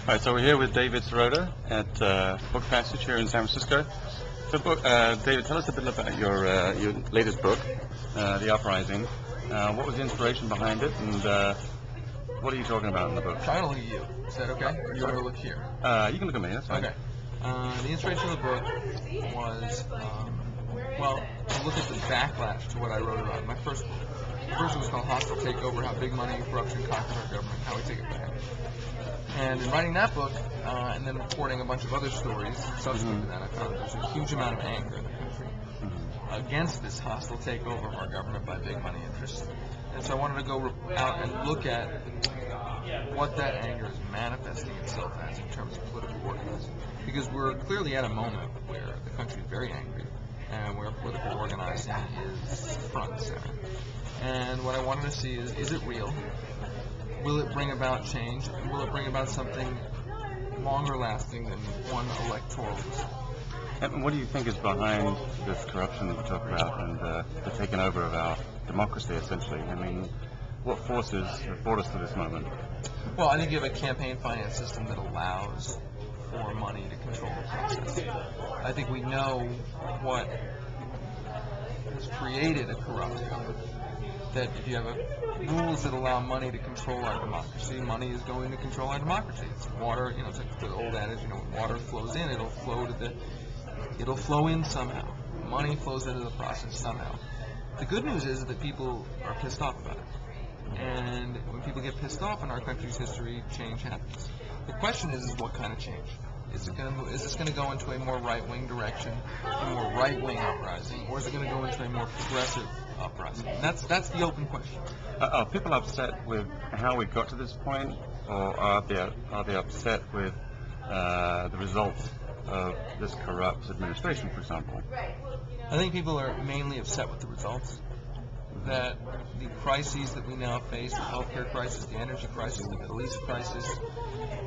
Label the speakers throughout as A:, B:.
A: All right, so we're here with David Sirota at Book Passage here in San Francisco. So, David, tell us a bit about your latest book, The Uprising. What was the inspiration behind it, and what are you talking about in the book?
B: I'm going to look at you. Is that okay? Or you want to look here?
A: You can look at me, that's fine.
B: Okay. The inspiration of the book was, to look at the backlash to what I wrote about my first book. The first one was called Hostile Takeover, How Big Money and Corruption Conquered Our Government, How We Take It Back. And in writing that book, and then reporting a bunch of other stories subsequent to that, I found there's a huge amount of anger in the country against this hostile takeover of our government by big money interests. And so I wanted to go out and look at what that anger is manifesting itself as in terms of political organizing. Because we're clearly at a moment where the country is very angry and where political organizing is front and center. And what I wanted to see is it real? Will it bring about change? And will it bring about something longer lasting than one electoral result?
A: And what do you think is behind this corruption that you talk about and the taking over of our democracy, essentially? I mean, what forces have brought us to this moment?
B: Well, I think you have a campaign finance system that allows for money to control the process. I think we know what has created a corrupt government. That if you have rules that allow money to control our democracy, money is going to control our democracy. It's water, it's like the old adage, when water flows in, it'll flow in somehow. Money flows into the process somehow. The good news is that people are pissed off about it. And when people get pissed off in our country's history, change happens. The question is what kind of change? Is this going to go into a more right-wing direction, a more right-wing uprising, or is it going to go into a more progressive uprising? And that's the open question.
A: Are people upset with how we got to this point, or are they upset with the results of this corrupt administration, for example?
B: I think people are mainly upset with the results. That the crises that we now face, the healthcare crisis, the energy crisis, the Middle East crisis,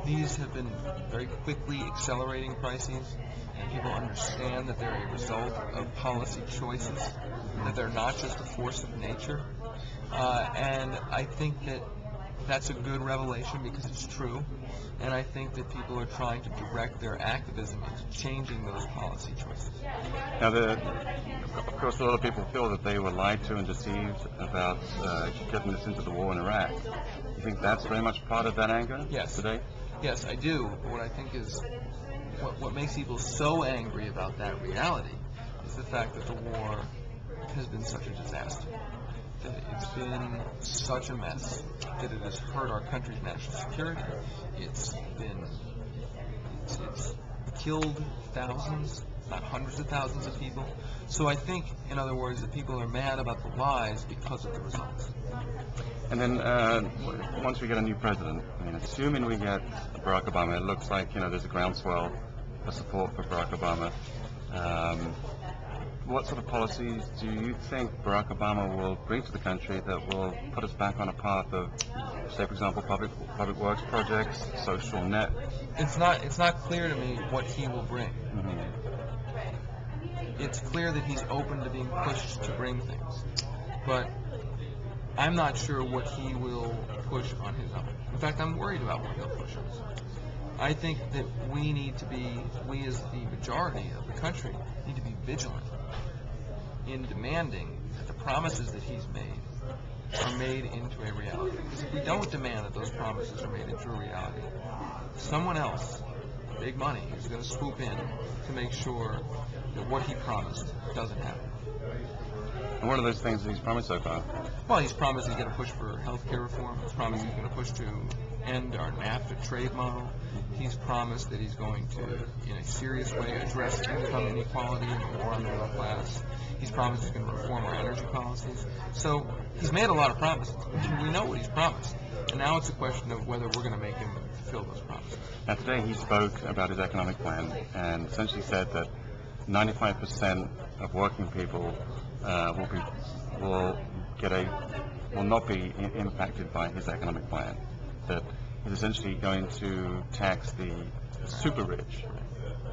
B: these have been very quickly accelerating crises, and people understand that they're a result of policy choices, that they're not just a force of nature. And I think that that's a good revelation because it's true, and I think that people are trying to direct their activism into changing those policy choices.
A: Now, of course, a lot of people feel that they were lied to and deceived about getting us into the war in Iraq. You think that's very much part of that anger today?
B: Yes, I do. But what I think is what makes people so angry about that reality is the fact that the war has been such a disaster. That it's been such a mess, that it has hurt our country's national security. It's killed thousands, not hundreds of thousands of people. So I think, in other words, that people are mad about the lies because of the results.
A: And then once we get a new president, assuming we get Barack Obama, it looks like there's a groundswell of support for Barack Obama. What sort of policies do you think Barack Obama will bring to the country that will put us back on a path of, say, for example, public works projects, social net?
B: It's not clear to me what he will bring. It's clear that he's open to being pushed to bring things, but I'm not sure what he will push on his own. In fact, I'm worried about what he'll push on his own. I think that we as the majority of the country need to be vigilant in demanding that the promises that he's made are made into a reality. Because if we don't demand that those promises are made into a reality, someone else, big money, is going to swoop in to make sure that what he promised doesn't happen.
A: And what are those things that he's promised so far?
B: Well, he's promised he's going to push for healthcare reform. He's promised he's going to push to end our NAFTA trade model. He's promised that he's going to, in a serious way, address income inequality and the war on the middle class. He's promised he's going to reform our energy policies. So he's made a lot of promises. We know what he's promised. And now it's a question of whether we're going to make him fulfill those promises.
A: Now, today he spoke about his economic plan and essentially said that 95% of working people will not be impacted by his economic plan. That he's essentially going to tax the super rich.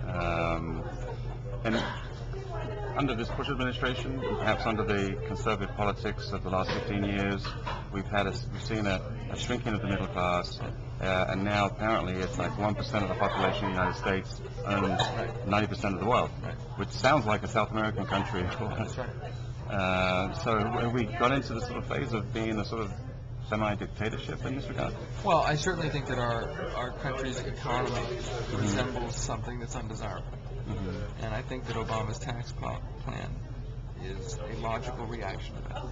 A: And under this Bush administration, and perhaps under the conservative politics of the last 15 years, we've seen a shrinking of the middle class, and now apparently it's like 1% of the population of the United States owns 90% of the wealth, which sounds like a South American country.
B: That's right.
A: So have we got into the sort of phase of being a sort of semi-dictatorship in this regard?
B: Well, I certainly think that our country's economy resembles something that's undesirable. And I think that Obama's tax plan is a logical reaction to that.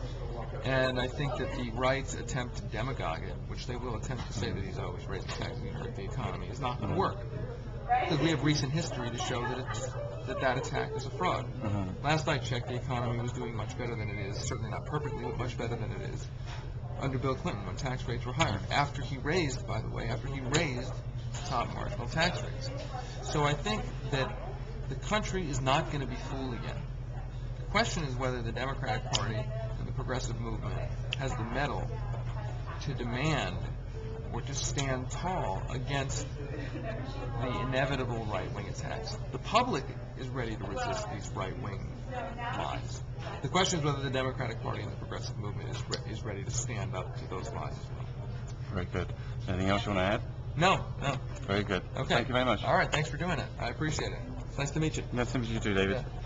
B: And I think that the right's attempt to demagogue it, which they will attempt to say that he's always raising taxes and hurt the economy, is not going to work. Because we have recent history to show that attack is a fraud. Last I checked, the economy was doing much better than it is, certainly not perfectly, but much better than it is under Bill Clinton when tax rates were higher. After he raised top marginal tax rates. So I think that the country is not going to be fooled again. The question is whether the Democratic Party and the progressive movement has the mettle to demand or to stand tall against the inevitable right-wing attacks. The public is ready to resist these right-wing lies. The question is whether the Democratic Party and the progressive movement is ready to stand up to those lies as well.
A: Very good. Anything else you want to add?
B: No.
A: Very good.
B: Okay.
A: Thank you very much.
B: All right, thanks for doing it. I appreciate it. Nice to meet you.
A: Nice to meet you too, David.
B: Yeah.